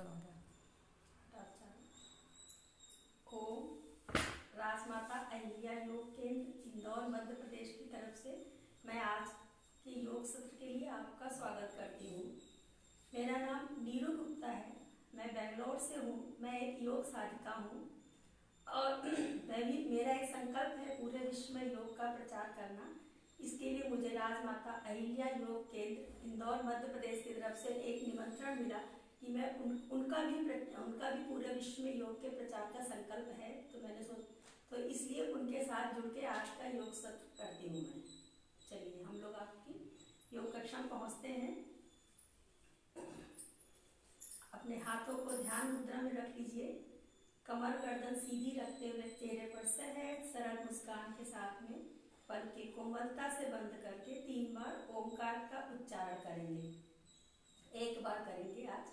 ओम राजमाता अहिल्या योग केंद्र इंदौर मध्य प्रदेश की तरफ से मैं आज के योग सत्र के लिए आपका स्वागत करती हूँ। मेरा नाम नीरू गुप्ता है। मैं बेंगलोर से हूँ। मैं एक योग साधिका हूँ और मेरा एक संकल्प है पूरे विश्व में योग का प्रचार करना। इसके लिए मुझे राजमाता अहिल्या योग केंद्र इंदौर मध्य प्रदेश की तरफ से एक निमंत्रण मिला कि मैं उनका भी पूरे विश्व में योग के प्रचार का संकल्प है, तो इसलिए उनके साथ जुड़ के आज का योग सत्र करती हूँ मैं। चलिए हम लोग आपकी योग कक्षा में पहुँचते हैं। अपने हाथों को ध्यान मुद्रा में रख लीजिए। कमर गर्दन सीधी रखते हुए चेहरे पर सहज सरल मुस्कान के साथ में पलकें कोमलता से बंद करके 3 बार ओमकार का उच्चारण करेंगे। एक बार करेंगे आज।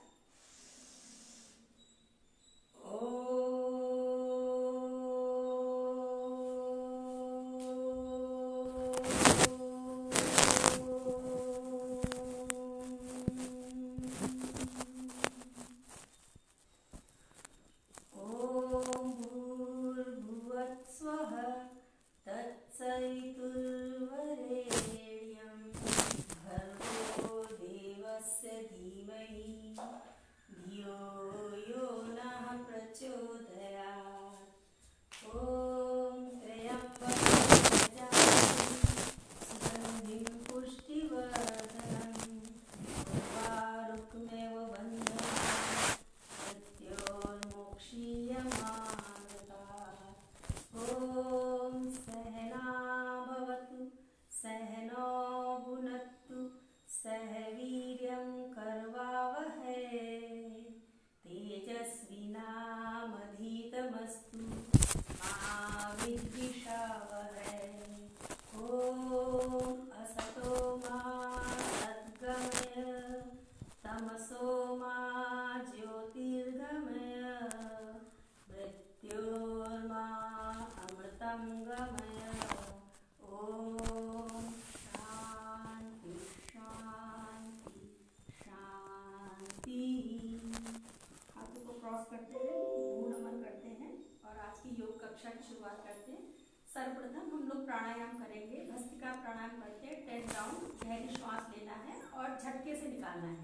कक्षा की शुरुआत करते हैं। सर्वप्रथम हम लोग प्राणायाम करेंगे। भस्त्रिका प्राणायाम करते हैं। 10 राउंड गहरी श्वास लेना है और झटके से निकालना है।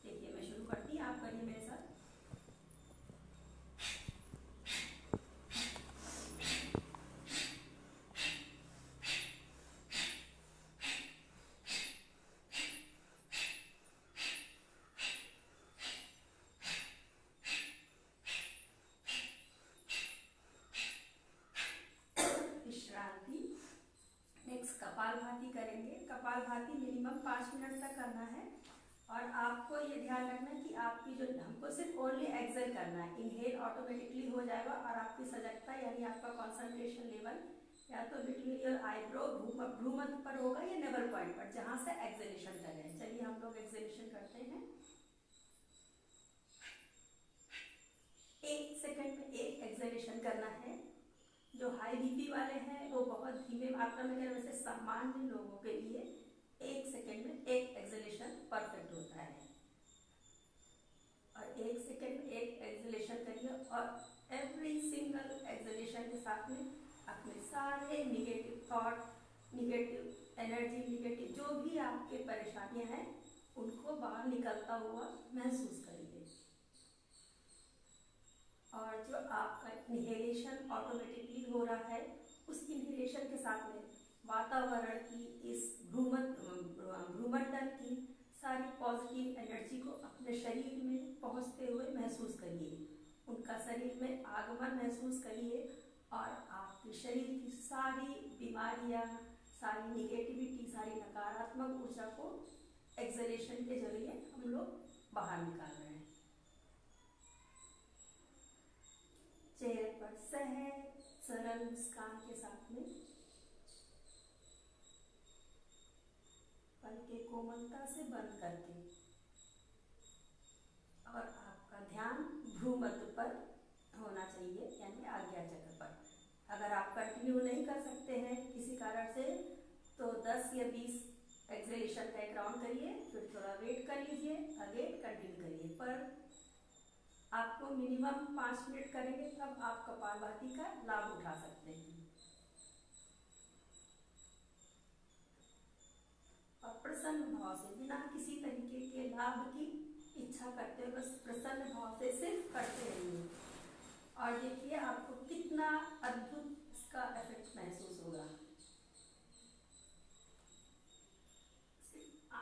देखिए मैं शुरू करती हूँ, आप करिए मेरे साथ। कपालभाति करेंगे। कपालभाति मिनिमम 5 मिनट तक करना है और आपको ये ध्यान रखना है कि आपकी जो हमको सिर्फ ओनली एक्सेल करना है। इनहेल ऑटोमेटिकली हो जाएगा और आपकी सजगता यानी आपका कंसंट्रेशन लेवल या तो बिटवीन योर आईब्रो भ्रू मध्य पर होगा या नेवल पॉइंट पर, जहां से एक्सेलेशन कर रहे हैं। चलिए हम लोग एक्सेलेशन करते हैं। 1 सेकेंड में एक एक्सेलेशन करना है। जो हाई बीपी वाले हैं वो बहुत धीमे मात्रा में करें। वैसे सामान्य लोगों के लिए 1 सेकेंड में एक एक्सेलेशन परफेक्ट होता है। और 1 सेकेंड में एक एक्सेलेशन करिए और एवरी सिंगल एक्सेलेशन के साथ में अपने सारे negative thought, negative energy, negative जो भी आपके परेशानियां हैं उनको बाहर निकलता हुआ महसूस करिए। और जो आपका इनहेलेशन ऑटोमेटिकली हो रहा है, उस इनहेलेशन के साथ में वातावरण की इस भ्रूमंडल की सारी पॉजिटिव एनर्जी को अपने शरीर में पहुंचते हुए महसूस करिए। उनका शरीर में आगमन महसूस करिए और आपके शरीर की सारी बीमारियां, सारी निगेटिविटी, सारी नकारात्मक ऊर्जा को एक्सेलेशन के जरिए हम लोग बाहर निकाल रहे हैं। चेहरे पर सहज सरल मुस्कान के साथ में पलकें कोमलता से बंद करके और आपका ध्यान भ्रू मध्य पर होना चाहिए यानी आज्ञा चक्र पर। अगर आप कंटिन्यू नहीं कर सकते हैं किसी कारण से तो 10 या 20 एक्सेलेशन का एक राउंड करिए, फिर थोड़ा वेट कर लीजिए, अगेन कंटिन्यू करिए। पर मिनिमम 5 मिनट करेंगे तब आप कपालभाति का लाभ उठा सकते हैं। और प्रसन्न भाव से, बिना किसी तरीके के लाभ की इच्छा करते हुए, बस प्रसन्न भाव से सिर्फ करते रहिए और देखिए आपको कितना अद्भुत इसका इफेक्ट महसूस होगा।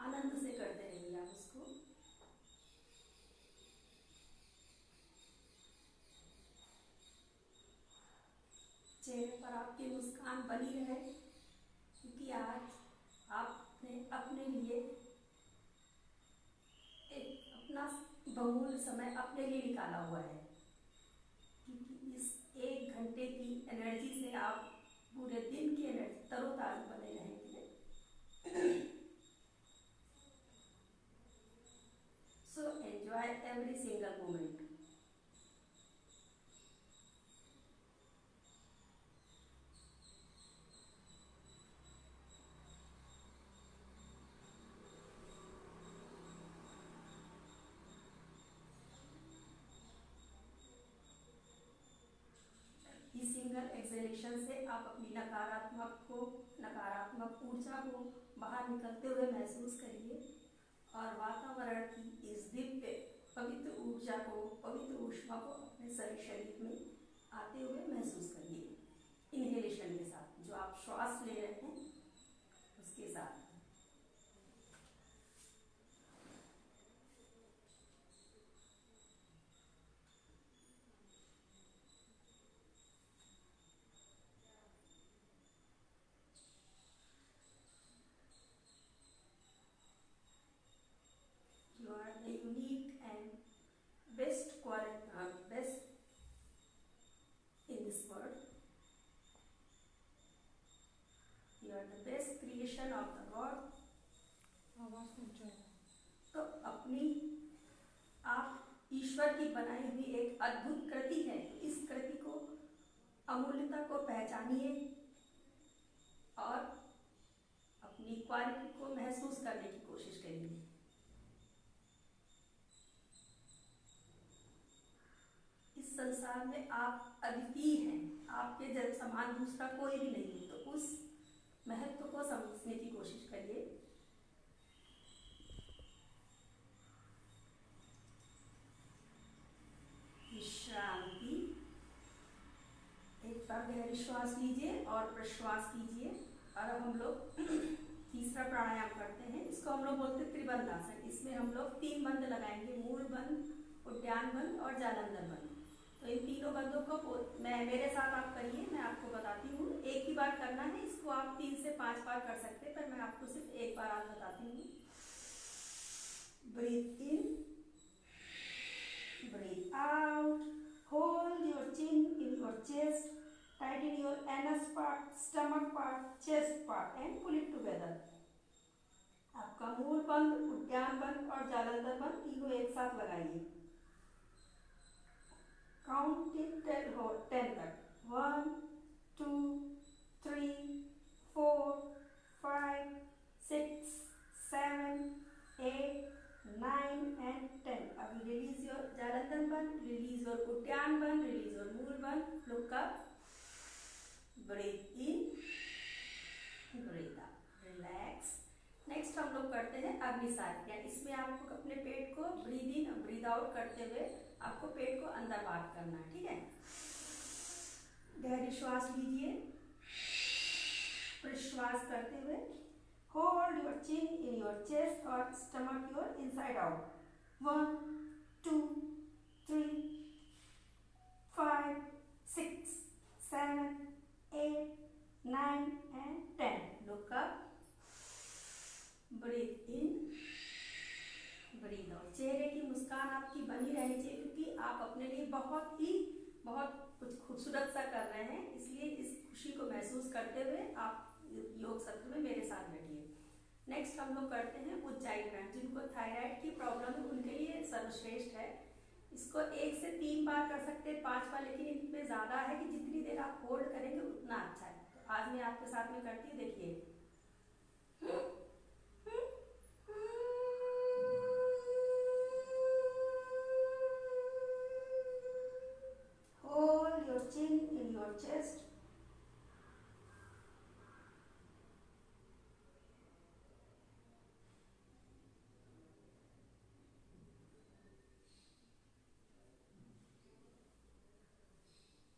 आनंद से करते रहिए आप उसको। चेहरे पर आपकी मुस्कान बनी रहे, क्योंकि आज आपने अपने लिए एक अपना बहुमूल्य समय अपने लिए निकाला हुआ है, क्योंकि इस 1 घंटे की एनर्जी से आप पूरे दिन की एनर्जी तरोताजा बने रहेंगे। So enjoy every single moment. इस सिंगल एक्सेलेशन से आप अपनी नकारात्मक ऊर्जा को बाहर निकलते हुए महसूस करिए और वातावरण की इस दिव्य पवित्र ऊर्जा को, पवित्र ऊष्मा को अपने शरीर में आते हुए महसूस करिए। इनहेलेशन के साथ, जो आप श्वास ले रहे हैं उसके साथ। You are the unique and best in this world. You are the best creation of the God. तो अपनी आप ईश्वर की बनाई हुई एक अद्भुत कृति है। इस कृति को, अमूल्यता को पहचानिए और अपनी क्वालिटी को महसूस करने की कोशिश करिए। इस संसार में आप अद्वितीय हैं, आपके जैसे समान दूसरा कोई भी नहीं है, तो उस महत्व को समझने की कोशिश करिए। विश्रांति। एक बार गहरी श्वास लीजिए और प्रश्वास कीजिए। और अब हम लोग तीसरा प्राणायाम करते हैं। इसको हम लोग बोलते हैं त्रिबंध आसन। इसमें हम लोग 3 बंद लगाएंगे, मूल बंद, उद्यान बंद और जालंधर बंद। तो इन तीनों बंदों को मेरे साथ आप करिए, मैं आपको बताती हूँ। एक ही बार करना है, इसको आप 3 से 5 बार कर सकते हैं, पर मैं आपको सिर्फ एक बार आज बताती हूँ। Breathe in, breathe out, hold your chin in your chest, tighten your anus part, stomach part, chest part and pull it together. आपका मूल बंद, उद्यान बंद और जालंधर बंद तीनों एक साथ लगाइए। काउंट टिल 10 तक। 1 2 3 4 5 6 7 8 9 and 10. अब release your जालंधर बंद, release your उद्यान बंद, release your मूल बंद। Look up, breathe in, breathe out, relax. Next हम लोग करते हैं अग्निसारिका। इसमें आपको अपने पेट को ब्रीद इन ब्रीद आउट करते हुए आपको पेट को अंदर बाहर करना है, ठीक है। गहरी श्वास लीजिए, प्रश्वास करते हुए hold your chin in your chest or stomach your inside out. 1 2 3 5 6 7 8 9 and 10. Look up, breathe in, breathe out. चेहरे की मुस्कान आपकी बनी रहनी चाहिए, क्योंकि आप अपने लिए बहुत कुछ खूबसूरत सा कर रहे हैं। इसलिए इस खुशी को महसूस करते हुए आप योग सत्र में मेरे साथ बैठिए। नेक्स्ट हम लोग करते हैं उज्जाई प्राणायाम। जिनको थायराइड की प्रॉब्लम है उनके लिए सर्वश्रेष्ठ है। इसको 1 से 3 बार कर सकते हैं, 5 बार, लेकिन इनमें ज़्यादा है कि जितनी देर आप होल्ड करेंगे उतना अच्छा है। तो आज मैं आपके साथ में करती हूँ, देखिए। your chest.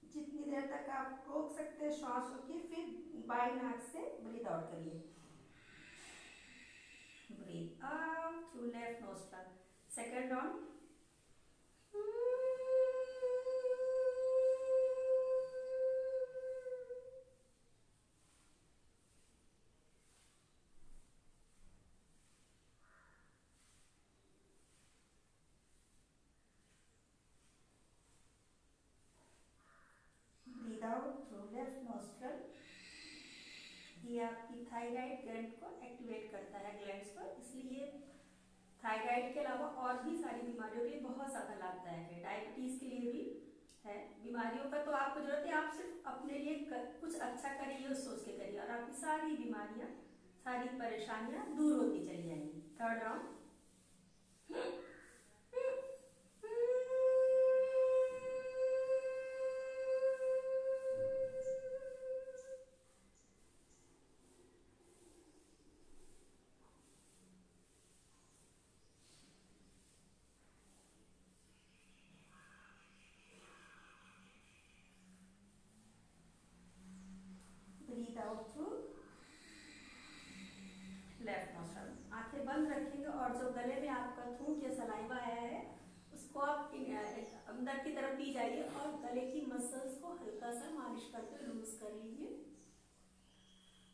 जितनी देर तक आप रोक सकते हैं श्वास रोकिए, फिर बाई नाक से ब्रीथ आउट करिए. Breathe out through left nostril. Second round. Breathe out through left nostril. ये आपकी थायराइड ग्लैंड को एक्टिवेट करता है, ग्लैंड्स को, इसलिए थायराइड के अलावा और भी सारी बीमारियों के लिए बहुत ज़्यादा लाभदायक है. डायबिटीज़ के लिए भी है. बीमारियों का तो आपको जरूरत है, आप सिर्फ अपने लिए कुछ अच्छा करिए, उस सोच के करिए, और आपकी सारी बीमारियां, सारी परेशानियां दूर होती चली जाएंगी. Third round. Breathe out through left nostril. आंखें बंद रखेंगे और जो गले में आपका थूक या सलाइवा आया है उसको आप अंदर की तरफ पी जाइए और गले की मसल्स को हल्का सा मालिश करके लूज कर लीजिए.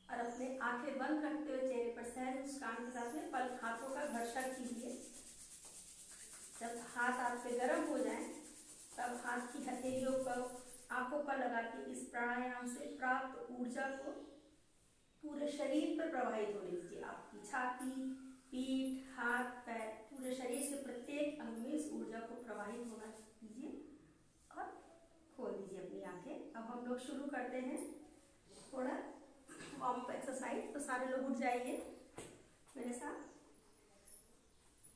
और अपने आंखें बंद रखते हुए चेहरे पर सहज मुस्कान के साथ में पल हाथों का घर्षण कीजिए. जब हाथ आपके गर्म हो जाए तब हाथ की हथेलियों को आंखों पर लगा के इस प्राणायाम से प्राप्त ऊर्जा को पूरे शरीर पर प्रवाहित होने दीजिए. आपकी छाती, पीठ, हाथ, पैर, पूरे शरीर से प्रत्येक अंग में इस ऊर्जा को प्रवाहित होना दीजिए और खोल दीजिए अपनी आंखें. अब हम लोग शुरू करते हैं थोड़ा वार्म अप एक्सरसाइज. तो सारे लोग उठ जाइए मेरे साथ.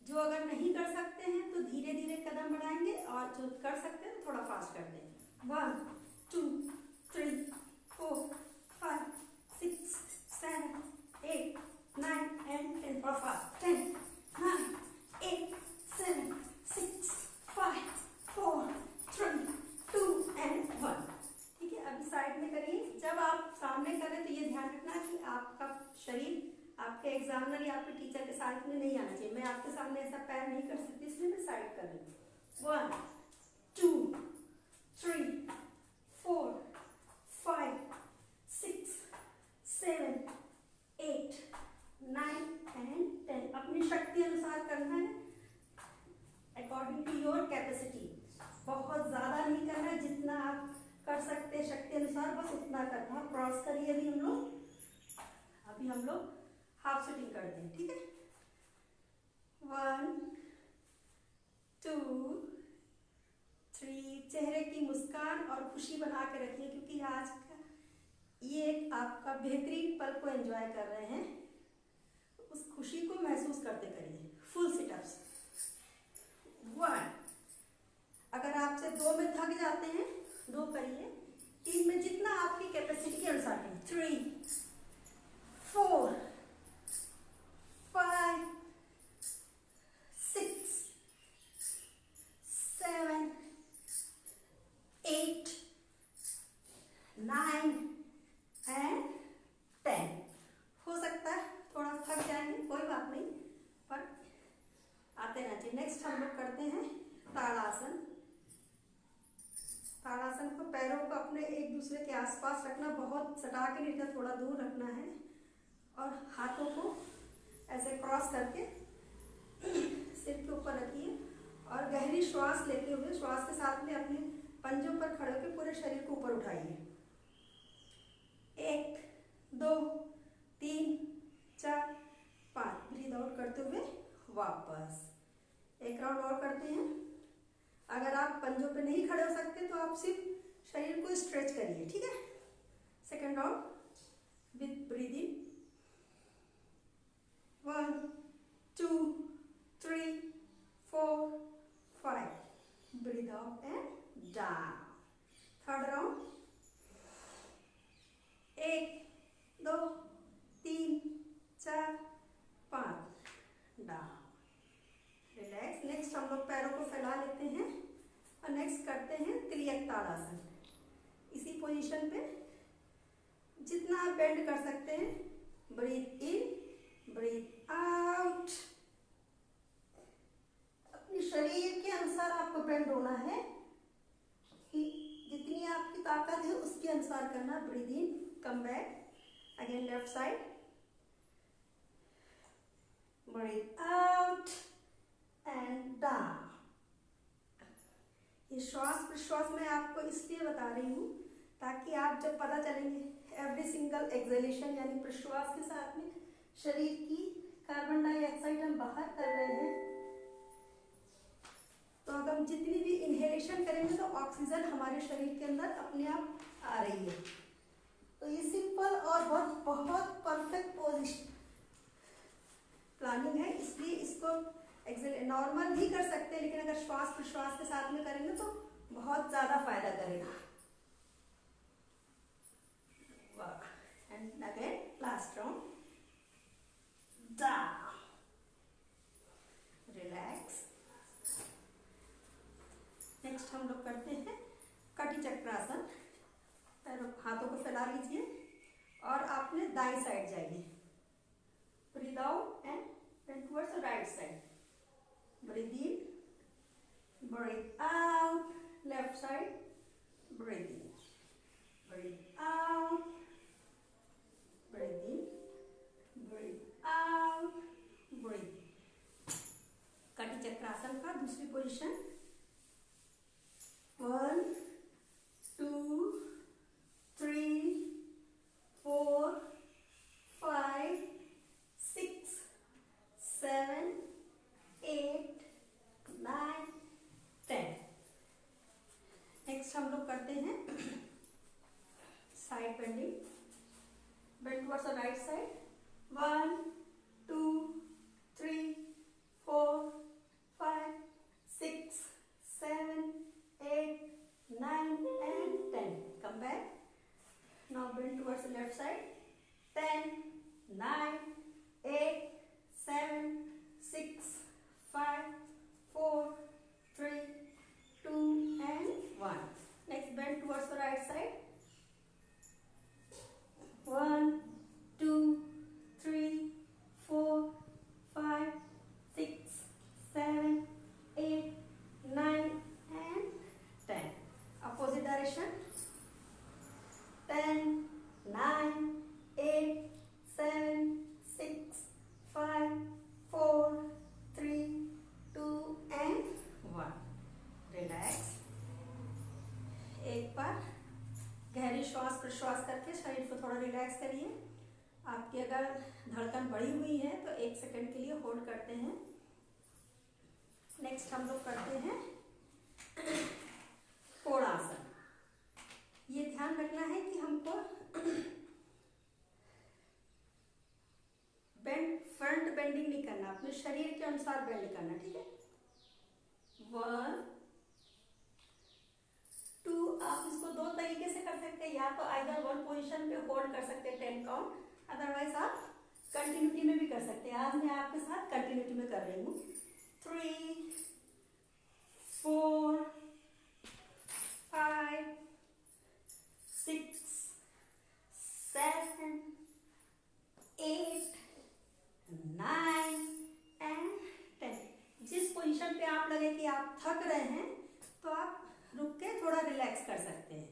जो अगर नहीं कर सकते हैं तो धीरे धीरे कदम बढ़ाएंगे, और जो कर सकते हैं तो थोड़ा फास्ट कर देंगे. 1 2 3 4 5 6 7 8 9 and 10. थोड़ा फास्ट. 10 9 8 7 6 5 4 3 2 and 1. ठीक है. अभी साइड में करिए. जब आप सामने करें तो ये ध्यान रखना कि आपका शरीर आपके एग्जामिनर या आपके टीचर के साथ में नहीं आना चाहिए. मैं आपके सामने ऐसा पैर नहीं कर सकती, इसलिए मैं साइड कर रही हूँ. 1 2 3 4 5 6 7 8 9 and 10. अपनी शक्ति अनुसार करना है, अकॉर्डिंग टू योर कैपेसिटी. बहुत ज्यादा नहीं करना है, जितना आप कर सकते हैं शक्ति अनुसार बस उतना करना. क्रॉस करिए. अभी हम लोग हाफ सिटिंग करते हैं. ठीक है. 1 2 3. चेहरे की मुस्कान और खुशी बना के रखिए, क्योंकि आज का ये आपका बेहतरीन पल को एंजॉय कर रहे हैं. उस खुशी को महसूस करते करिए. Full sit-ups. 1. अगर आपसे 2 में थक जाते हैं 2 करिए. 3 में जितना आपकी कैपेसिटी के अनुसार. 3 4 5 6 7 8 9 and 10. हो सकता है थोड़ा थक जाएंगे, कोई बात नहीं, पर आते रहना चाहिए. नेक्स्ट हम लोग करते हैं ताड़ासन. ताड़ासन को पैरों को अपने एक दूसरे के आसपास रखना, बहुत सटा के नहीं रखना, थोड़ा दूर रखना है. और हाथों को ऐसे क्रॉस करके सिर के ऊपर रखिए और गहरी श्वास लेते हुए श्वास के साथ में अपने पंजों पर खड़े होकर पूरे शरीर को ऊपर उठाइए. 1 2 3 4 5. ब्रीद आउट करते हुए वापस. एक राउंड और करते हैं. अगर आप पंजों पे नहीं खड़े हो सकते तो आप सिर्फ शरीर को स्ट्रेच करिए. ठीक है. Second round with breathing. 1 2 3 4 5. Breathe out and down. Third round. 1 2 3 4 5, down, relax. Next हम लोग पैरों को फैला लेते हैं और नेक्स्ट करते हैं त्रियक ताड़ासन। इसी पोजीशन पे जितना आप बेंड कर सकते हैं, ब्रीथ इन ब्रीथ आउट। अपने शरीर के अनुसार आपको बेंड होना है, कि जितनी आपकी ताकत है उसके अनुसार करना। Breathe in, come back, again left side, breathe out and down. ये श्वास प्रश्वास मैं आपको इसलिए बता रही हूँ ताकि आप जब पता चलेंगे एवरी सिंगल एक्सहेलेशन यानी प्रश्वास के साथ में शरीर की कार्बन डाइऑक्साइड हम बाहर कर रहे हैं, तो अगर हम जितनी भी इनहेलेशन करेंगे तो ऑक्सीजन हमारे शरीर के अंदर अपने आप आ रही है। तो ये सिंपल और बहुत बहुत परफेक्ट पोजिशन प्लानिंग है, इसलिए इसको नॉर्मल भी कर सकते हैं, लेकिन अगर श्वास प्रश्वास के साथ में करेंगे तो बहुत ज्यादा फायदा करेगा। And again last round, down, relax. Next हम लोग करते हैं कटी चक्रासन। हाथों को फैला लीजिए और आपने दाईं साइड जाइए, breathe out and then towards the right side, breathe in, breathe out, left side, breathe in, breathe out, breathe in, breathe out, breathe in। कटी चक्रासन का दूसरी पोजीशन, 1 2 3 4 5 6 7 8 9 10। नेक्स्ट हम लोग करते हैं side bending, bend towards the right side, 1 2 3 4 5 6 7 8 9 and 10। Come back. Now bend towards the left side, 10 9 8 7 6 5 4 3 2 and 1। Next bend towards the right side, 1 2 3 4 5 6 7 8 9 and 10। Opposite direction, 10 9 8 7 6 5 4 3 2 and 1। Relax. एक बार गहरी श्वास प्रश्वास करके शरीर को थोड़ा रिलैक्स करिए। आपकी अगर धड़कन बढ़ी हुई है तो 1 सेकंड के लिए होल्ड करते हैं। नेक्स्ट हम लोग करते हैं कोणासन। ये ध्यान रखना है कि हमको फ्रंट बेंडिंग नहीं करना, अपने शरीर के अनुसार बेंड करना, ठीक है। 1 2, आप इसको 2 तरीके से कर सकते हैं, या तो आइदर 1 पोजीशन पे होल्ड कर सकते हैं 10 काउंट, अदरवाइज आप कंटिन्यूटी में भी कर सकते हैं। आज मैं आपके साथ कंटिन्यूटी में कर रही हूँ। 3 4 5 6 7 8 9 and 10। जिस पोजीशन पे आप लगे कि आप थक रहे हैं तो आप रुक के थोड़ा रिलैक्स कर सकते हैं।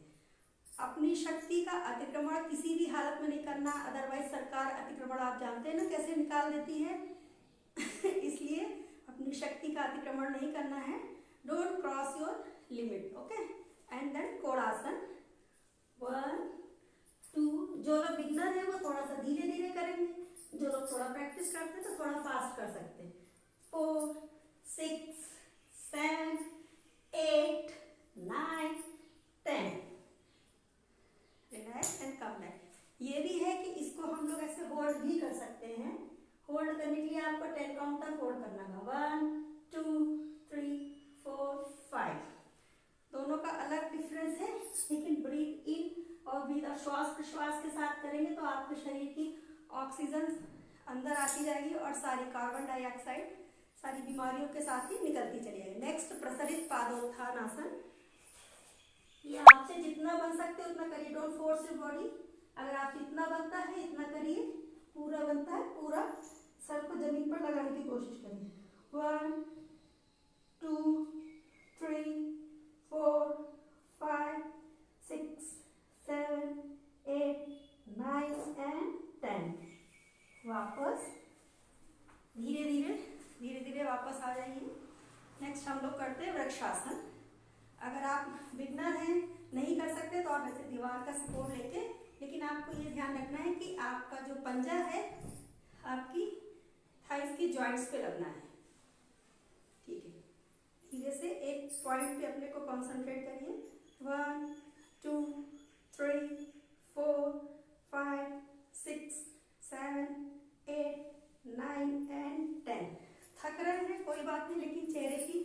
अपनी शक्ति का अतिक्रमण किसी भी हालत में नहीं करना, अदरवाइज सरकार अतिक्रमण आप जानते हैं ना कैसे निकाल देती है इसलिए अपनी शक्ति का अतिक्रमण नहीं करना है। Don't cross your limit, okay. And then Konasana, 1 2। जो लोग बिगनर है वो थोड़ा सा धीरे धीरे करेंगे, जो लोग थोड़ा प्रैक्टिस करते हैं तो थोड़ा फास्ट कर सकते हैं। 4 6 7 8 9 10। Relax and come back. ये भी है कि इसको हम लोग ऐसे होल्ड भी कर सकते हैं। होल्ड करने के लिए आपको 10 काउंट तक होल्ड करना होगा, 1 2 3 4 5। दोनों का अलग डिफरेंस है, लेकिन ब्रीथ इन और भी श्वास प्रश्वास के साथ करेंगे तो आपके शरीर की ऑक्सीजन अंदर आती जाएगी और सारी कार्बन डाइऑक्साइड सारी बीमारियों के साथ ही निकलती चली जाएगी। नेक्स्ट प्रसरित पादोत्थान आसन। ये आपसे जितना बन सकते उतना करिए, डोंट फोर्स योर बॉडी। अगर आप जितना बनता है इतना करिए, पूरा बनता है पूरा सर को जमीन पर लगाने की कोशिश करिए। 1 2 3 4 5 6 7 8 9 and 10। वापस धीरे धीरे वापस आ जाइए। नेक्स्ट हम लोग करते हैं वृक्षासन। अगर आप बिगनर हैं, नहीं कर सकते तो आप ऐसे दीवार का सपोर्ट लेके, लेकिन आपको ये ध्यान रखना है कि आपका जो पंजा है आपकी थाइस की जॉइंट्स पे लगना है। ठीक है, धीरे से एक पॉइंट पे अपने को कंसंट्रेट करिए। 1 2 3 4 5 6 7 8 9 and 10। थक रहे हैं कोई बात नहीं, लेकिन चेहरे की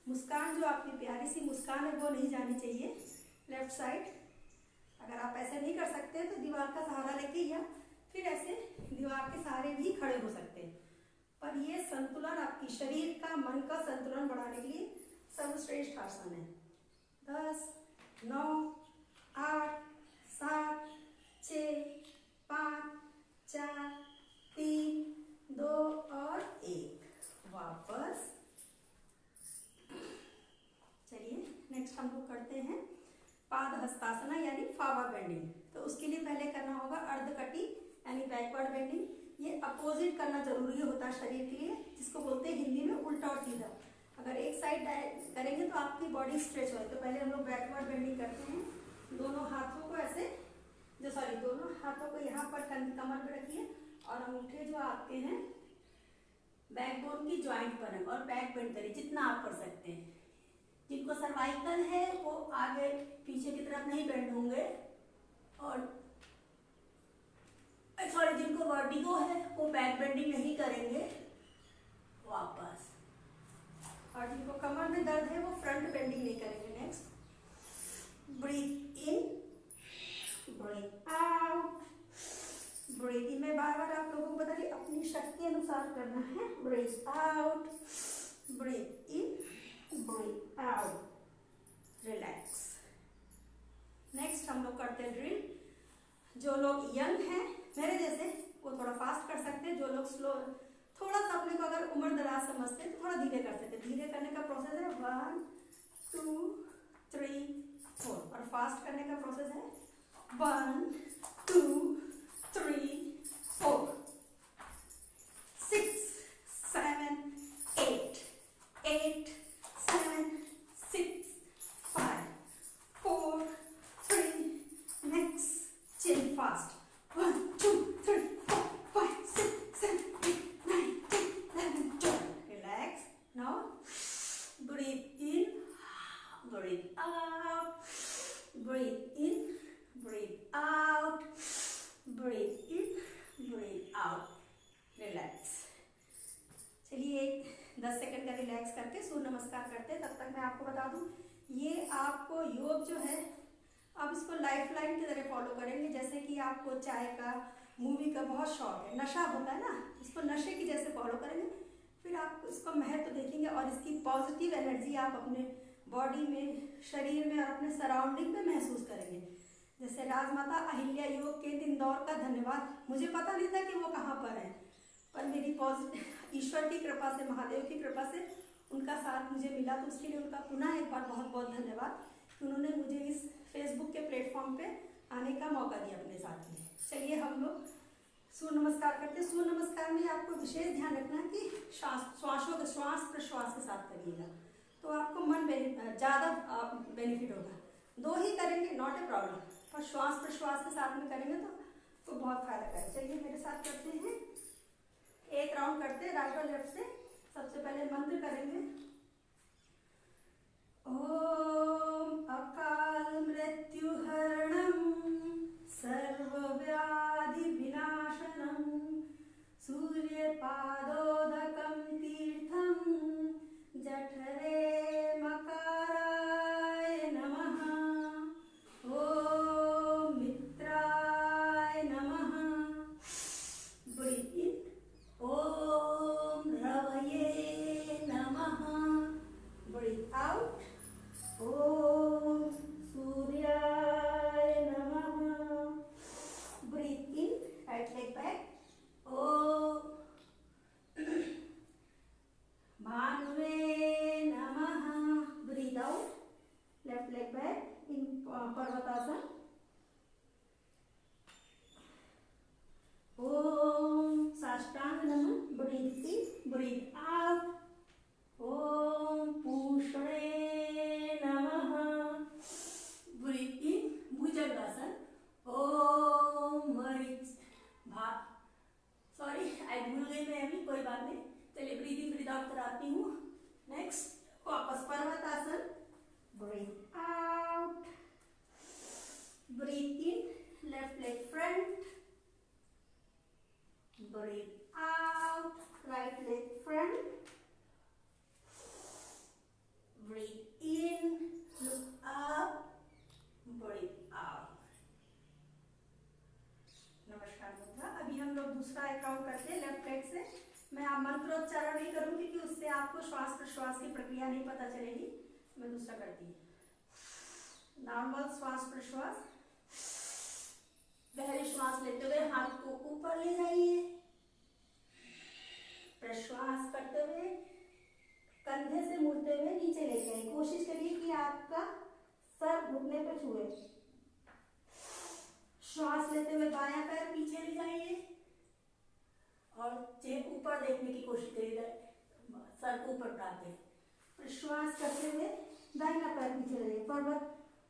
मुस्कान जो आपकी प्यारी सी मुस्कान है वो नहीं जानी चाहिए। लेफ्ट साइड अगर आप ऐसे नहीं कर सकते तो दीवार का सहारा लेके या फिर ऐसे दीवार के सहारे भी खड़े हो सकते हैं। पर ये संतुलन आपकी शरीर का मन का संतुलन बढ़ाने के लिए सर्वश्रेष्ठ आसन है। 10 9 8 7 6 5 4 3 2 और 1। वापस चलिए नेक्स्ट हम लोग करते हैं पाद हस्तासना यानी फावा बेंडिंग। तो उसके लिए पहले करना होगा अर्धकटी यानी बैकवर्ड बेंडिंग। ये अपोजिट करना जरूरी होता है शरीर के लिए, जिसको बोलते हैं हिंदी में उल्टा और सीधा। अगर एक साइड करेंगे तो आपकी बॉडी स्ट्रेच होगी। तो पहले हम लोग बैकवर्ड बेंडिंग करते हैं। दोनों हाथों को ऐसे दोनों हाथों को यहाँ पर कमर पे रखिए और अंगूठे जो आपके हैं बैकबोन की ज्वाइंट पर है और बैक बेंड करिए जितना आप कर सकते हैं। जिनको सर्वाइकल है वो आगे पीछे की तरफ नहीं बेंड होंगे, और जिनको वर्टिगो है वो बैक बेंडिंग नहीं करेंगे वापस, और जिनको कमर में दर्द है वो फ्रंट बेंडिंग नहीं करेंगे। नेक्स्ट ब्रीथ इन, ब्रीथ आउट। ब्रीथ इन में बार बार आप लोगों को बता रही अपनी शक्ति अनुसार करना है। ब्रीथ आउट, ब्रीथ इन, ब्रीथ आउट, रिलैक्स। नेक्स्ट हम लोग करते हैं ड्रिल। जो लोग यंग हैं मेरे जैसे वो थोड़ा फास्ट कर सकते हैं। जो लोग स्लो, थोड़ा सा अपने को अगर उम्र दराज समझते हैं तो थोड़ा धीरे कर सकते हैं। धीरे करने का प्रोसेस है 1 2 3 4, और फास्ट करने का प्रोसेस है 1 2 3 4 6 7 8 8 7 6 5 4 3। Next chill fast 1 2 3 4 5 6 7 8 9 10 11 12। Relax. Now breathe इन, ब्रीथ आउट, ब्रीथ इन, ब्रीथ आउट, ब्रीथ इन, ब्रीथ आउट, रिलैक्स। चलिए 10 सेकंड का रिलैक्स करके सूर्य नमस्कार करते हैं। तब तक मैं आपको बता दूं, ये आपको योग जो है आप इसको लाइफ लाइन की तरह फॉलो करेंगे। जैसे कि आपको चाय का, मूवी का बहुत शौक है, नशा होता है ना, इसको नशे की जैसे फॉलो करेंगे। फिर आप इसको महत्व देखेंगे और इसकी पॉजिटिव एनर्जी आप अपने बॉडी में, शरीर में और अपने सराउंडिंग में महसूस करेंगे। जैसे राजमाता अहिल्या योग केंद्र इंदौर का धन्यवाद। मुझे पता नहीं था कि वो कहाँ पर है, पर मेरी पॉजिटिव ईश्वर की कृपा से, महादेव की कृपा से उनका साथ मुझे मिला। तो उसके लिए उनका पुनः एक बार बहुत बहुत धन्यवाद कि उन्होंने मुझे इस फेसबुक के प्लेटफॉर्म पे आने का मौका दिया अपने साथ में। चलिए हम लोग सूर्य नमस्कार करते हैं। सूर्य नमस्कार में आपको विशेष ध्यान रखना है कि श्वास प्रश्वास के साथ करिएगा, तो आपको मन ज़्यादा बेनिफिट होगा। 2 ही करेंगे नॉट ए प्रॉब्लम, पर श्वास प्रश्वास के साथ में करेंगे तो बहुत फायदा करेगा। चलिए मेरे साथ करते हैं, एक राउंड करते हैं राइट और लेफ्ट से। सबसे पहले मंत्र करेंगे, ओम अकाल मृत्युहरणं सर्वव्याधि विनाशनं सूर्यपादोदकं तीर्थं जठरे मकाराय नमः। ओम लेफ्ट लेग बैक इन पर्वतासन। ओम साष्टांग नमन, ब्रीथ इन ब्रीथ आउट। ओम पूषणे नमः, breathe in bhujangasana. Om sorry I भूल गई मैं अभी, कोई बात नहीं। चलिए ब्रीथ इन ब्रीथ आउट कराती हूँ। नेक्स्ट वापस पर्वतासन, breathe out, breathe in left leg front, breathe out right leg front, breathe in, look up, breathe out। नमस्कार मुद्रा। अभी हम लोग दूसरा एक राउंड करते हैं लेफ्ट लेग से। मैं आप मंत्रोच्चारण नहीं करूंगी क्योंकि उससे आपको श्वास प्रश्वास की प्रक्रिया नहीं पता चलेगी। मैं दूसरा करती हूँ। नॉर्मल श्वास प्रश्वास। गहरी श्वास लेते हुए हाथ को ऊपर ले जाइए, प्रश्वास करते हुए कंधे से मुड़ते हुए नीचे लेके आइए। कोशिश करिए कि आपका सर घुटने पर छुए। श्वास लेते हुए बायां पैर पीछे ले जाइए और ऊपर देखने की कोशिश करिए, सर को ऊपर उठाते। प्रश्वास करते हुए दाहिना पैर पीछे ले जाइए। पर्वत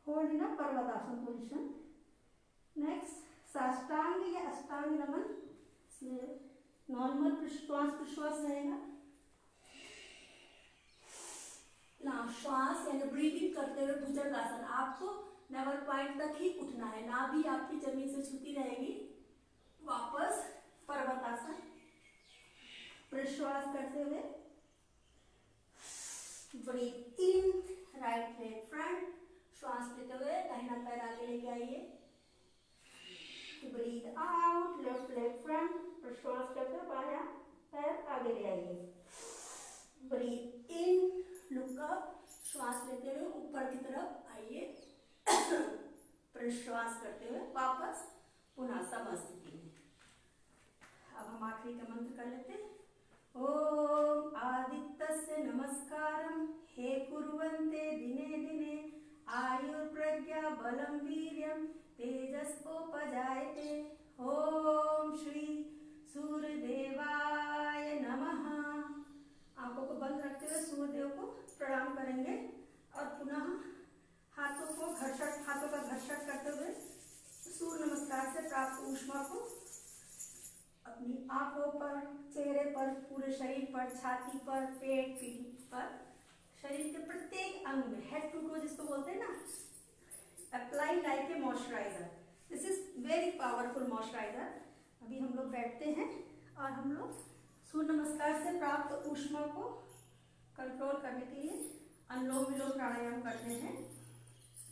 hold in Parvatasana position. Next साष्टांग या अष्टांग नमन। नॉर्मल श्वास प्रश्वास रहेगा। श्वास यानी ब्रीदिंग करते हुए भुजंगासन। आपको नेवल पॉइंट तक ही उठना है, नाभि आपकी जमीन से छूती रहेगी। वापस पर्वतासन। प्रश्वास करते हुए breathe in right leg front, श्वास लेते हुए दाहिना पैर आगे लेके आइए। Breathe out left leg front, प्रश्वास करते हुए बायां पैर आगे ले आइए। ब्रीथ इन लुक अप, श्वास लेते हुए ऊपर की तरफ आइए। प्रश्वास करते हुए वापस पुनः समस्थिति में। अब हम आखिरी का मंत्र कर लेते हैं। ओम आदित्यस्य नमस्कारम हे कुर्वन्ते दिने दिने आयुर्प्रज्ञा बलं वीर्यं तेजस्सोपजायते। ओम श्री सूर्यदेवाय नमः। आंखों को बंद रखते हुए सूर्यदेव को प्रणाम करेंगे और पुनः हाथों का घर्षण करते हुए सूर्य नमस्कार से प्राप्त ऊष्मा को अपनी आंखों पर, चेहरे पर, पूरे शरीर पर, छाती पर, पेट, पीठ पर, शरीर के प्रत्येक अंग में, हेड टू टो जिसको बोलते हैं ना, apply like a moisturiser. This is very powerful moisturiser. अभी हम लोग बैठते हैं और हम लोग सूर्य नमस्कार से प्राप्त ऊष्मा को कंट्रोल करने के लिए अनुलोम विलोम प्राणायाम करते हैं।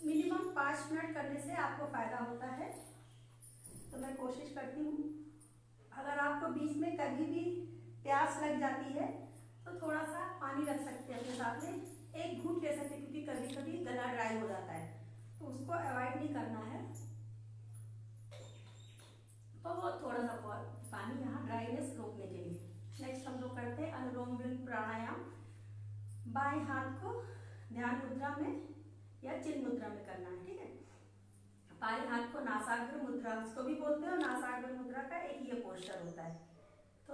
मिनिमम 5 मिनट करने से आपको फायदा होता है। तो मैं कोशिश करती हूँ, अगर आपको बीच में कभी भी प्यास लग जाती है तो थोड़ा सा पानी रख सकते हैं अपने साथ में, एक घूंट ले सकते हैं, क्योंकि कभी कभी गला ड्राई हो जाता है तो उसको अवॉइड नहीं करना है। तो वो थोड़ा सा पानी यहाँ ड्राइनेस रोकने के लिए। नेक्स्ट हम लोग करते हैं अनुलोम विलोम प्राणायाम। बाएं हाथ को ध्यान मुद्रा में या चिन्ह मुद्रा में करना है, ठीक है। बाएं हाथ को नासाग्र मुद्रा जिसको भी बोलते हो, नासाग्र मुद्रा का एक ये पोस्चर होता है। तो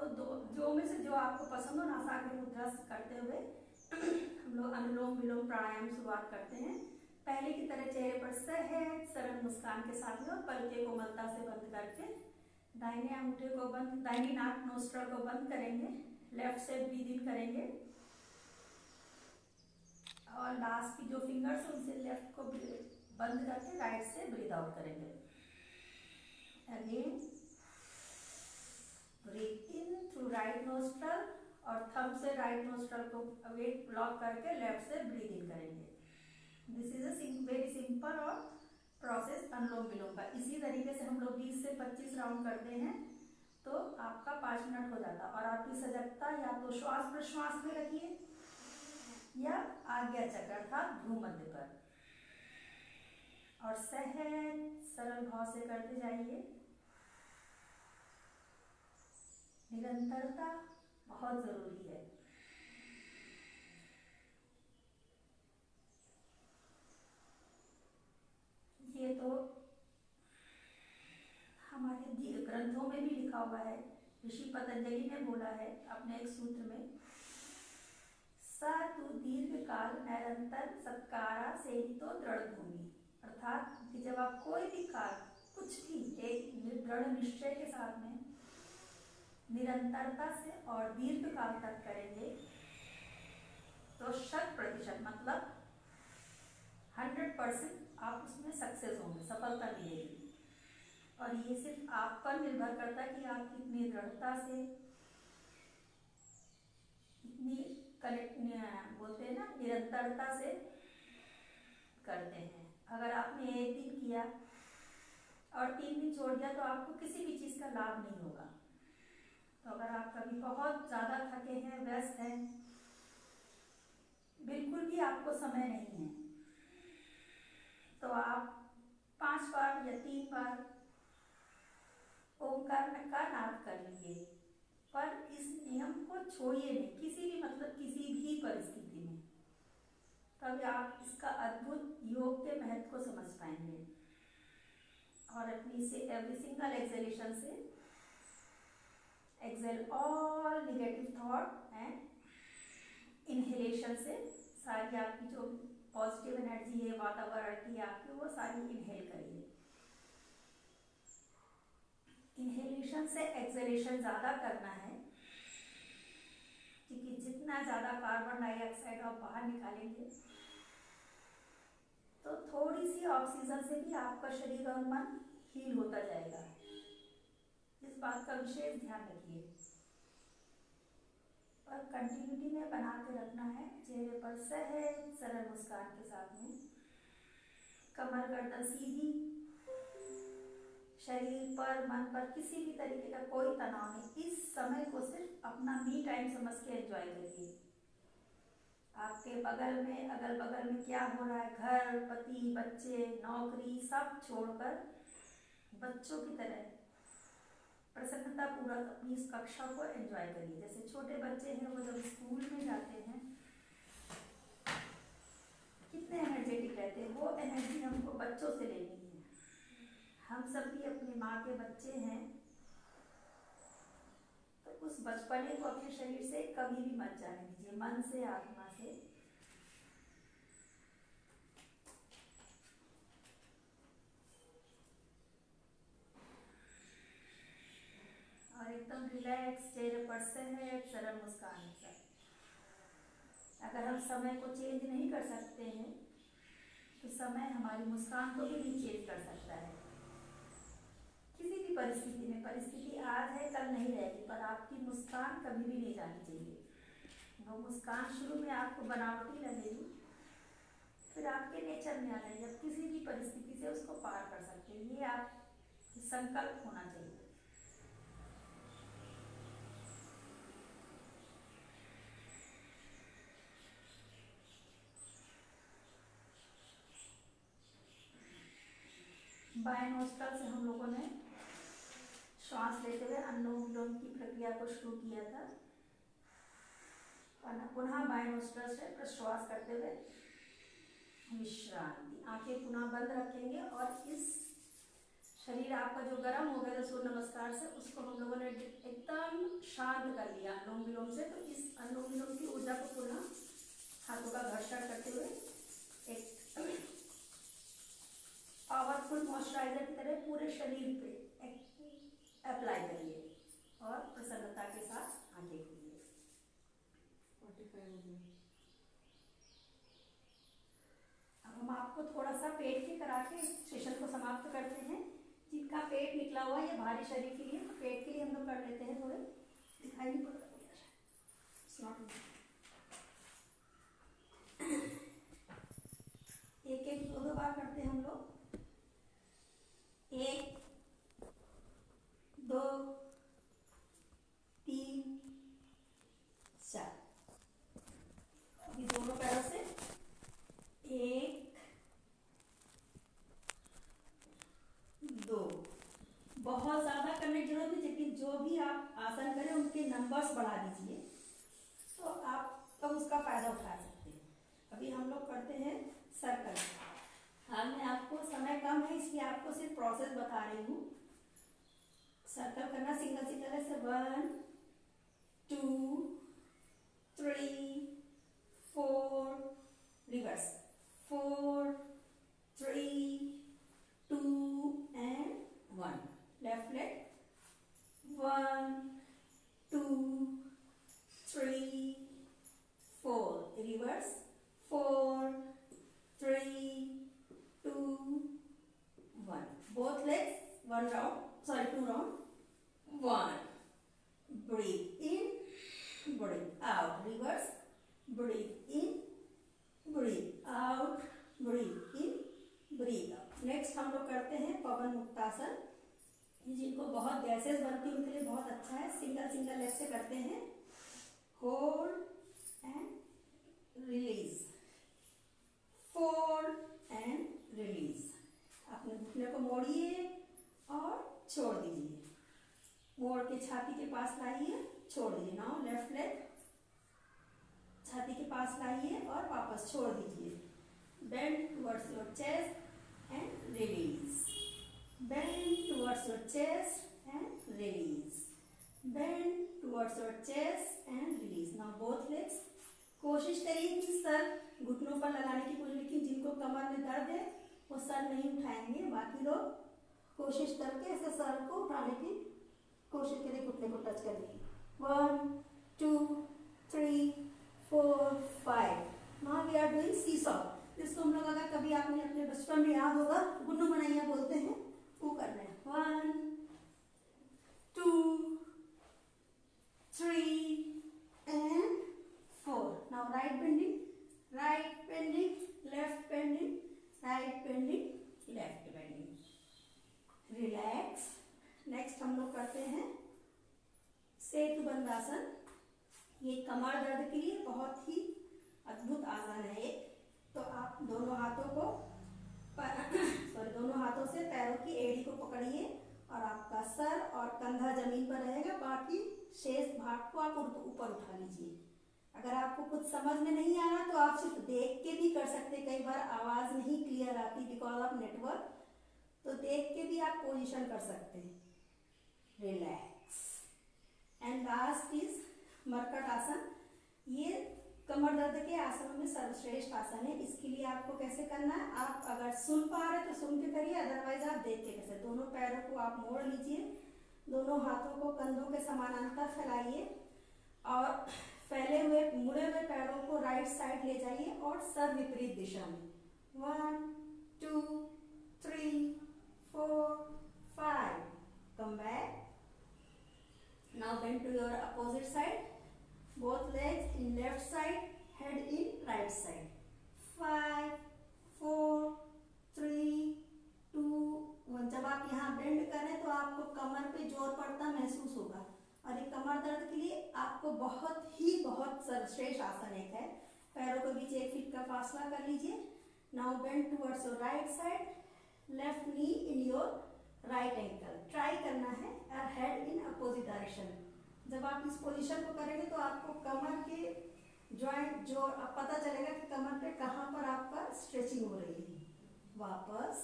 जो में से जो आपको पसंद हो, नासाग्र मुद्रा करते हुए हम लोग अनुलोम विलोम प्राणायाम शुरुआत करते हैं। पहले की तरह चेहरे पर सहज सरल मुस्कान के साथ में और पलके कोमलता से बंद करके दाहिने अंगूठे को बंद, दाहिनी नाक नोस्ट्रल को बंद करेंगे। लेफ्ट से ब्रीथ इन करेंगे और लास्ट की जो फिंगर्स है उनसे लेफ्ट को बंद करके राइट से ब्रीथ आउट करेंगे। Again breathe in through right nostril और थंब से राइट नोस्ट्रल को वेट ब्लॉक करके लेफ्ट से ब्रीथ इन करेंगे। This is a very simple और प्रोसेस अनुलोम विलोम का। इसी तरीके से हम लोग 20 से 25 राउंड करते हैं तो आपका 5 मिनट हो जाता। और आपकी सजगता या तो श्वास प्रश्वास में रखिए या आज्ञा चक्र अर्थात भ्रू मध्य पर, और सहज सरल भाव से करते जाइए। निरंतरता बहुत जरूरी है। लिखा हुआ है, ऋषि पतंजलि ने बोला है अपने एक सूत्र में, स तु दीर्घ काल निरंतर सत्कारा से ही तो दृढ़ भूमि। अर्थात कि जब आप कोई भी कार्य कुछ भी एक दृढ़ निश्चय के साथ में निरंतरता से और दीर्घ काल तक करेंगे तो 100% मतलब 100% आप उसमें सक्सेस होंगे, सफलता मिलेगी। और ये सिर्फ आप पर निर्भर करता है कि आप कितनी दृढ़ता से, इतनी कनेक्ट बोलते हैं ना, निरंतरता से करते हैं। अगर आपने एक दिन किया और 3 दिन छोड़ दिया तो आपको किसी भी चीज़ का लाभ नहीं होगा। तो अगर आप कभी बहुत ज़्यादा थके हैं, व्यस्त हैं, बिल्कुल भी आपको समय नहीं है, तो आप 5 बार या 3 बार ओंकार का नाद कर लीजिए, पर इस नियम को छोड़िए नहीं किसी भी मतलब किसी भी परिस्थिति में। तब आप इसका अद्भुत योग के महत्व को समझ पाएंगे। और अपनी से एवरी सिंगल एक्सहेलेशन से exhale all negative thought and inhalation से सारी आपकी जो पॉजिटिव एनर्जी है वातावरण की आपकी, वो सारी इनहेल करिए। इनहेलेशन से एक्सहेलेशन ज़्यादा करना है, क्योंकि जितना ज़्यादा कार्बन डाइऑक्साइड आप बाहर निकालेंगे तो थोड़ी सी ऑक्सीजन से भी आपका शरीर और मन हील होता जाएगा। इस बात का विशेष ध्यान रखिए और कंटिन्यूटी में बना के रखना है। चेहरे पर सहज सरल मुस्कान के साथ में, कमर गर्दन सीधी, शरीर पर मन पर किसी भी तरीके का कोई तनाव नहीं। इस समय को सिर्फ अपना मी टाइम समझ के एंजॉय करिए। आपके बगल में अगल बगल में क्या हो रहा है, घर, पति, बच्चे, नौकरी सब छोड़कर बच्चों की तरह प्रसन्नता पूर्वक अपनी इस कक्षा को एंजॉय करिए। जैसे छोटे बच्चे हैं, वो जब स्कूल में जाते हैं कितने एनर्जेटिक रहते हैं, वो एनर्जी हमको बच्चों से लेनी है। हम सब भी अपनी माँ के बच्चे हैं, तो उस बचपने को अपने शरीर से कभी भी मत जाने दीजिए, मन से आत्मा से। और एकदम रिलैक्स चेहरे पर सहज सरल मुस्कान के साथ। अगर हम समय को चेंज नहीं कर सकते हैं तो समय हमारी मुस्कान को भी नहीं चेंज कर सकता है। किसी भी परिस्थिति में, परिस्थिति आज है कल नहीं रहेगी, पर आपकी मुस्कान कभी भी नहीं जानी चाहिए। वो मुस्कान शुरू में आपको बनावटी लगेगी, फिर आपके नेचर में आ जाएगी, आप किसी भी परिस्थिति से उसको पार कर सकते हैं। ये आप संकल्प होना चाहिए। बाएं नोस्ट्रल से हम लोगों ने श्वास लेते हुए अनुलोम विलोम की प्रक्रिया को शुरू किया था। पुनः बाएं नोस्ट्रल से प्रश्वास करते हुए विश्रांति, आंखें पुनः बंद रखेंगे और इस शरीर आपका जो गर्म हो गया था सूर्य नमस्कार से, उसको हम लोगों ने एकदम शांत कर लिया अनुलोम विलोम से। तो इस अनुलोम विलोम की ऊर्जा को पुनः हाथों का घर्षण करते हुए एक पावरफुल मॉइस्चराइजर की तरह पूरे शरीर पे अप्लाई करिए और प्रसन्नता के साथ आंखें खोलिए। 45 अब हम आपको थोड़ा सा पेट के करा के सेशन को समाप्त करते हैं। जिनका पेट निकला हुआ है, ये भारी शरीर के लिए, तो पेट के लिए हम लोग कर लेते हैं थोड़े, दिखाई नहीं पड़ रहा। एक एक दो बार करते हैं हम लोग। 1 2 3 4। अभी दोनों पैरों से 1 2। बहुत ज़्यादा करने की जरूरत नहीं, लेकिन जो भी आप आसन करें उनके नंबर्स बढ़ा दीजिए तो आप तब उसका फायदा उठा सकते हैं। अभी हम लोग करते हैं सर्कल। हाल में आपको समय कम है, इसलिए आपको सिर्फ प्रोसेस बता रही हूँ। सर्कल करना, सिंगल सिंगल ऐसे 1 2 3 4, reverse 4 3 2 and 1, left leg 1 2 3 4, reverse 4 3 2 1, both legs 1 round, sorry 2 round, 1, breathe in, breathe out, reverse, breathe in, breathe out, breathe in, breathe out. Next हम लोग करते हैं पवन मुक्तासन। जिनको बहुत गैसेस बनती है उनके लिए बहुत अच्छा है। सिंगल सिंगल लेग से करते हैं। Hold and release, fold and release. अपने घुटने को मोड़िए और छोड़ दीजिए, मोड़ के छाती के पास लाइए, छोड़ दीजिए। नाउ लेफ्ट लेग छाती के पास लाइए और वापस छोड़ दीजिए। Bend towards your chest and release, bend towards your chest and release, bend towards your chest and release. Now both legs. कोशिश करिए कि सर घुटनों पर लगाने की कोशिश, लेकिन जिनको कमर में दर्द है वो सर नहीं उठाएंगे। बाकी लोग कोशिश करके ऐसे सर को उठाने की कोशिश करिए, घुटने को टच करिए। 1 2 3 4 5। Now we are doing seesaw. जिसको हम लोग अगर कभी आपने अपने बचपन में याद होगा गुन्नू बनैया बोलते हैं, वो करना है। 1 2 3 and 4। Now right bending, right bending, left bending, right bending, left bending. Relax. Next हम लोग करते हैं सेतु बंदासन। ये कमर दर्द के लिए बहुत ही अद्भुत आसन है। तो आप दोनों हाथों को दोनों हाथों से पैरों की एड़ी को पकड़िए और आपका सर और कंधा जमीन पर रहेगा। बाकी शेष भाग को आप ऊपर उठा लीजिए। अगर आपको कुछ समझ में नहीं आ रहा तो आप सिर्फ देख के भी कर सकते। कई बार आवाज नहीं क्लियर आती बिकॉज ऑफ नेटवर्क, तो देख के भी आप पोजीशन कर सकते हैं। रिलैक्स। एंड लास्ट इज मरकट आसन। ये कमर दर्द के आसनों में सर्वश्रेष्ठ आसन है। इसके लिए आपको कैसे करना है, आप अगर सुन पा रहे हैं तो सुन के करिए, अदरवाइज आप देख के कर सकते। दोनों पैरों को आप मोड़ लीजिए, दोनों हाथों को कंधों के समानांतर फैलाइए और फैले हुए मुड़े हुए पैरों को राइट साइड ले जाइए और सर विपरीत दिशा में। 1 2 3 4 5। Come back. Now bend to your opposite side, both legs in left side, head in right side. 5 4 3 2 1। जब आप यहाँ बेंड करें तो आपको कमर पे जोर पड़ता महसूस होगा और ये कमर दर्द के लिए आपको बहुत सर्वश्रेष्ठ आसन एक है। पैरों के बीच 1 फीट का फासला कर लीजिए। Now bend towards your right side, left knee in your right ankle. Try करना है और हेड इन अपोजिट डायरेक्शन। जब आप इस पोजीशन को करेंगे तो आपको कमर के जॉइंट जो पता चलेगा कि कमर पे कहाँ पर आपका स्ट्रेचिंग हो रही है। वापस,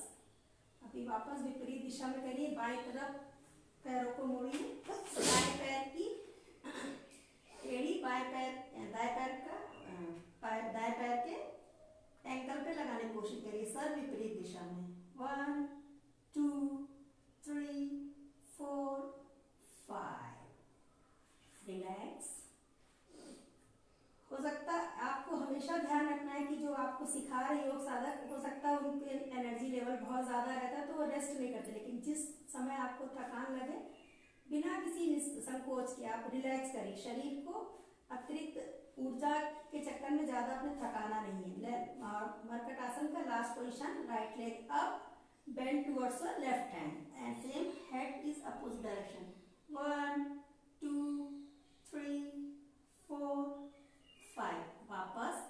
अभी वापस विपरीत दिशा में करिए। बाएं तरफ पैरों को मोड़िए, दाएं पैर की एड़ी दाएं पैर के एंकल पे लगाने की कोशिश करिए, सर विपरीत दिशा में। 1 2 3 4 5। रिलैक्स। हो सकता है आपको हमेशा ध्यान रखना है कि जो आपको सिखा रहे योग साधक, हो सकता है उनके एनर्जी लेवल बहुत ज़्यादा रहता है तो वो रेस्ट नहीं करते, लेकिन जिस समय आपको थकान लगे बिना किसी संकोच के आप रिलैक्स करिए। शरीर को अतिरिक्त ऊर्जा के चक्कर में ज़्यादा अपने थकाना नहीं है। मरकट आसन का last position, right leg up, bend towards your left hand and same head is opposite direction. 1 2 3 4 5। वापस।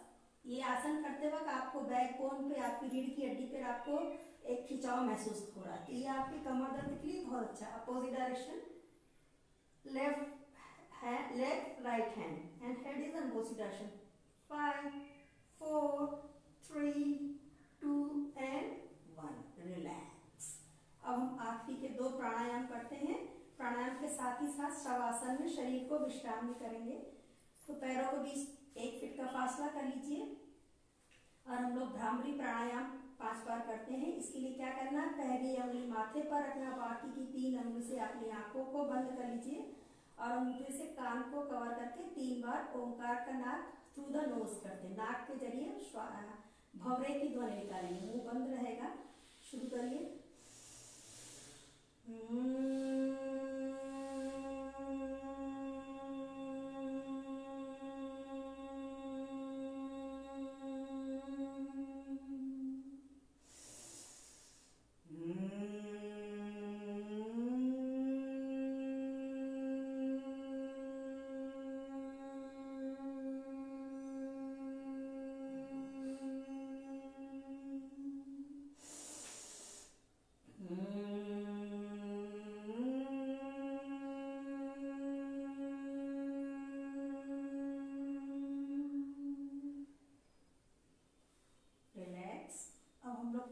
ये आसन करते वक्त आपको बैकबोन पे, आपकी रीढ़ की हड्डी पे आपको एक खिंचाव महसूस हो रहा है, तो ये आपकी कमर दर्द के लिए बहुत अच्छा। Opposite direction, left leg right hand and head is opposite direction. 5 4 3 2 and 1। Relax. अब हम आखिरी के 2 प्राणायाम करते हैं। प्राणायाम प्राणायाम के साथ ही साथ शवासन में शरीर को विश्राम भी करेंगे। तो पैरों के बीच 1 फीट का फासला कर लीजिए और हम लोग भ्रामरी प्राणायाम 5 बार करते हैं। इसके लिए क्या करना है, पहली अंगुली माथे पर रखना, बाकी की 3 अंगुली से अपनी आंखों को बंद कर लीजिए और अंगूठे से कान को कवर करके 3 बार ओंकार का नाक थ्रू द नोज करते हैं। नाक के जरिए भंवरे की ध्वनि निकालेंगे, मुंह बंद रहेगा। शुरू करिए।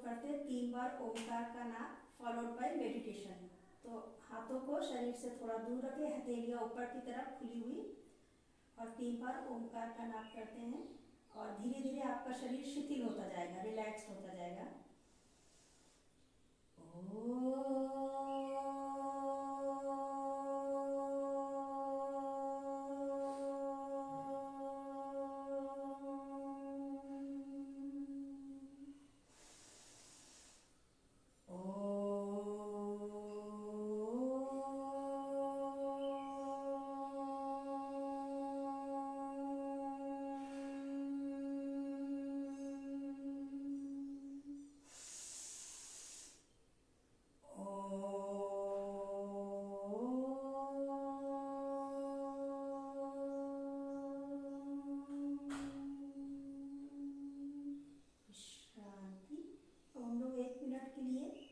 करते हैं 3 बार ओंकार का नाद फॉलोड बाय मेडिटेशन। तो हाथों को शरीर से थोड़ा दूर रखें, हथेलियां ऊपर की तरफ खुली हुई, और 3 बार ओंकार का नाद करते हैं और धीरे धीरे आपका शरीर शिथिल होता जाएगा, रिलैक्स होता जाएगा।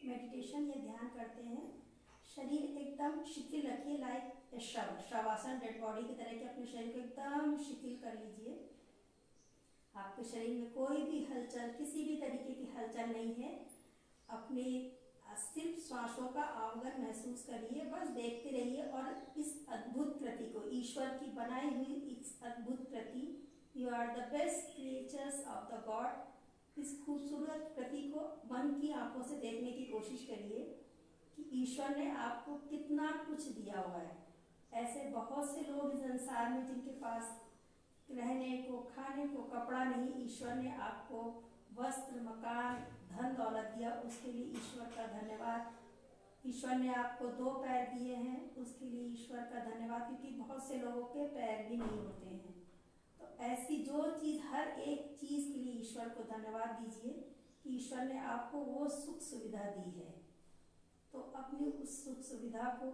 मेडिटेशन या ध्यान करते हैं। शरीर एकदम शिथिल रखिए, लाइक शवासन, डेड बॉडी की तरह के अपने शरीर को एकदम शिथिल कर लीजिए। आपके शरीर में कोई भी हलचल, किसी भी तरीके की हलचल नहीं है। अपने सिर्फ श्वासों का आवागमन महसूस करिए, बस देखते रहिए और इस अद्भुत कृति को, ईश्वर की बनाई हुई इस अद्भुत कृति, you are the best creatures of the God, इस खूबसूरत कृति को मन की आंखों से देखने की कोशिश करिए कि ईश्वर ने आपको कितना कुछ दिया हुआ है। ऐसे बहुत से लोग इस संसार में जिनके पास रहने को, खाने को कपड़ा नहीं, ईश्वर ने आपको वस्त्र, मकान, धन दौलत दिया, उसके लिए ईश्वर का धन्यवाद। ईश्वर ने आपको 2 पैर दिए हैं, उसके लिए ईश्वर का धन्यवाद, क्योंकि बहुत से लोगों के पैर भी नहीं होते हैं। तो ऐसी जो चीज़, हर एक चीज़ के लिए ईश्वर को धन्यवाद दीजिए कि ईश्वर ने आपको वो सुख सुविधा दी है। तो अपनी उस सुख सुविधा को,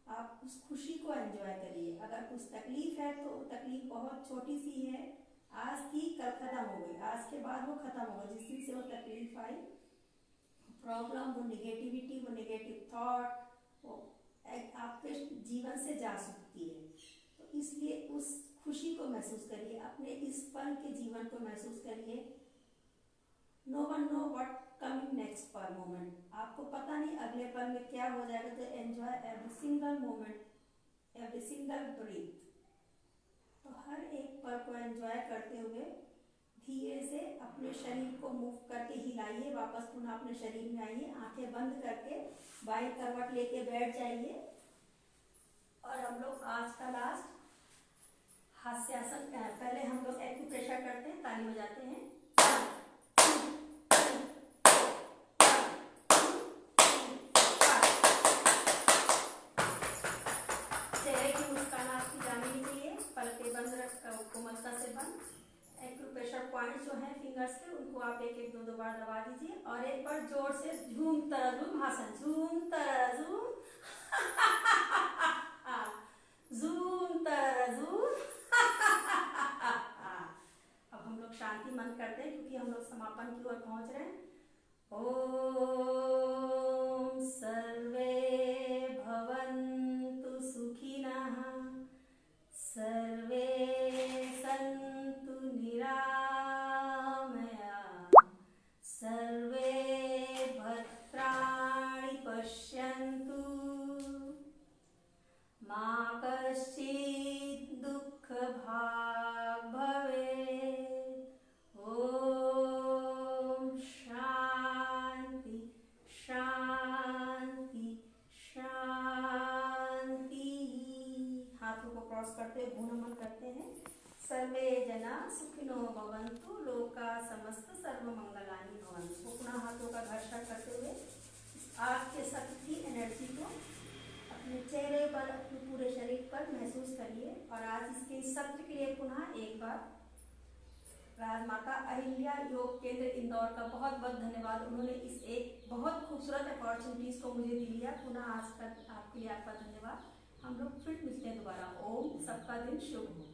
आप उस खुशी को एंजॉय करिए। अगर कुछ तकलीफ है तो तकलीफ बहुत छोटी सी है, आज थी कल खत्म हो गई, आज के बाद वो खत्म होगा। जिस दिन से वो तकलीफ आई, प्रॉब्लम, वो निगेटिविटी, वो नेगेटिव थॉट, वो आपके जीवन से जा सकती है। तो इसलिए उस खुशी को महसूस करिए, अपने इस पल के जीवन को महसूस करिए। No one know what coming next पर मोमेंट, आपको पता नहीं अगले पल में क्या हो जाएगा। तो enjoy every single moment, every single breath. तो हर एक पल को एंजॉय करते हुए धीरे से अपने शरीर को मूव करके हिलाइए, वापस पुनः अपने शरीर में आइए। आंखें बंद करके बाएं करवट लेके बैठ जाइए और हम लोग आज का लास्ट हास्यासन, पहले हम लोग एक्यूप्रेशर करते हैं, ताली बजाते हैं। चेहरे की मुस्कान आपकी जानी नहीं चाहिए, पलकें बंद रख, कोमलता से बंद। एक्यूप्रेशर पॉइंट जो है फिंगर्स के, उनको आप 1-1, 2-2 बार दबा दीजिए और एक बार जोर से झूम तरझूम हासन, झूम तरझूम झूम तरझूम। अब हम लोग शांति मन करते हैं, क्योंकि हम लोग समापन की ओर पहुंच रहे हैं। ओम सर्वे भवन्तु सुखिनः, सर्वे सन्तु निरामयाः, सर्वे भद्राणि पश्यन्तु क्रॉस करते हुए नमन करते हैं। सर्वे जना सुखिनो भवन्तु, लोका समस्त सर्व मंगलानि भवन्तु। पुनः हाथों का घर्षण करते हुए आग के सत्य की एनर्जी को अपने चेहरे पर, अपने पूरे शरीर पर महसूस करिए। और आज इसके सत्र के लिए पुनः एक बार राजमाता अहिल्या योग केंद्र इंदौर का बहुत बहुत धन्यवाद। उन्होंने इस एक बहुत खूबसूरत अपॉर्चुनिटीज को मुझे दिया। पुनः आज तक आपके लिए आपका धन्यवाद। हम लोग फिर मिलते हैं दोबारा। ओम, सबका दिन शुभ हो।